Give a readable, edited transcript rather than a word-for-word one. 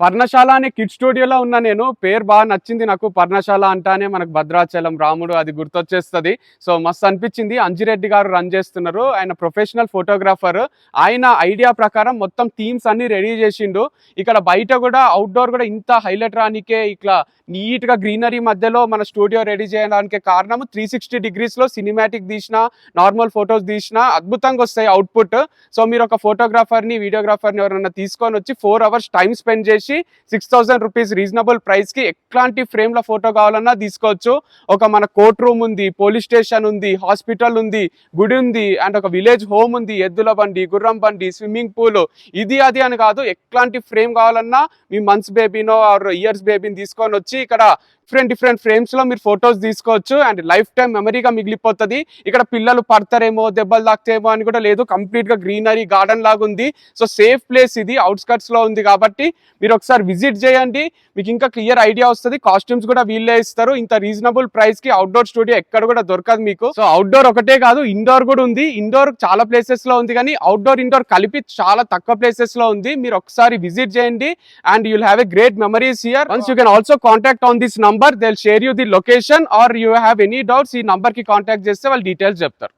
పర్ణశాల అనే కిడ్ స్టూడియోలో ఉన్నా నేను. పేరు బాగా నచ్చింది నాకు. పర్ణశాల అంటానే మనకు భద్రాచలం, రాముడు అది గుర్తొచ్చేస్తది. సో మస్తు అనిపించింది. అంజిరెడ్డి గారు రన్ చేస్తున్నారు. ఆయన ప్రొఫెషనల్ ఫోటోగ్రాఫర్. ఆయన ఐడియా ప్రకారం మొత్తం థీమ్స్ అన్ని రెడీ చేసిండు. ఇక్కడ బయట కూడా అవుట్డోర్ కూడా ఇంత హైలైట్ రానికే ఇట్లా నీట్ గా గ్రీనరీ మధ్యలో మన స్టూడియో రెడీ చేయడానికి కారణం 360 degrees లో సినిమాటిక్ తీసిన, నార్మల్ ఫొటోస్ తీసిన అద్భుతంగా వస్తాయి అవుట్పుట్. సో మీరు ఒక ఫోటోగ్రాఫర్ ని, వీడియోగ్రాఫర్ ని ఎవరైనా తీసుకొని వచ్చి 4 hours టైం స్పెండ్ చేసి 6,000 రూపీస్ రీజనబుల్ ప్రైస్ కి ఎట్లాంటి ఫ్రేమ్ లో ఫోటో కావాలన్నా తీసుకోవచ్చు. ఒక మన కోర్ట్ రూమ్ ఉంది, పోలీస్ స్టేషన్ ఉంది, హాస్పిటల్ ఉంది, గుడి ఉంది, అండ్ ఒక విలేజ్ హోమ్ ఉంది, ఎద్దుల బండి, గుర్రం బండి, స్విమ్మింగ్ పూల్, ఇది అది అని కాదు, ఎట్లాంటి ఫ్రేమ్ కావాలన్నా మీ మంత్స్ బేబీనో ఆర్ ఇయర్స్ బేబీని తీసుకొని వచ్చి ఇక్కడ డిఫరెంట్ ఫ్రేమ్స్ లో మీరు ఫొటోస్ తీసుకోవచ్చు. అండ్ లైఫ్ టైం మెమరీగా మిగిలిపోతుంది. ఇక్కడ పిల్లలు పడతారేమో, దెబ్బలు తాకుతాయేమో అని కూడా లేదు. కంప్లీట్ గా గ్రీనరీ గార్డెన్ లాగా ఉంది. సో సేఫ్ ప్లేస్ ఇది, అవుట్స్కట్స్ లో ఉంది కాబట్టి మీరు ఒకసారి విజిట్ చేయండి. మీకు ఇంకా క్లియర్ ఐడియా వస్తుంది. కాస్ట్యూమ్స్ కూడా వీళ్ళే ఇస్తారు. ఇంత రీజనబుల్ ప్రైస్ కి అవుట్డోర్ స్టూడియో ఎక్కడ కూడా దొరకదు మీకు. సో అవుట్డోర్ ఒకటే కాదు, ఇండోర్ కూడా ఉంది. ఇండోర్ చాలా ప్లేసెస్ లో ఉంది కానీ అవుట్డోర్ ఇండోర్ కలిపి చాలా తక్కువ ప్లేసెస్ లో ఉంది. మీరు ఒకసారి విజిట్ చేయండి and you'll have a great memories here. Once you can also contact on this number. They'll share you the location, or you have any doubts, ఈ నంబర్ కి కాంటాక్ట్ చేస్తే వాళ్ళు డీటెయిల్స్ చెప్తారు.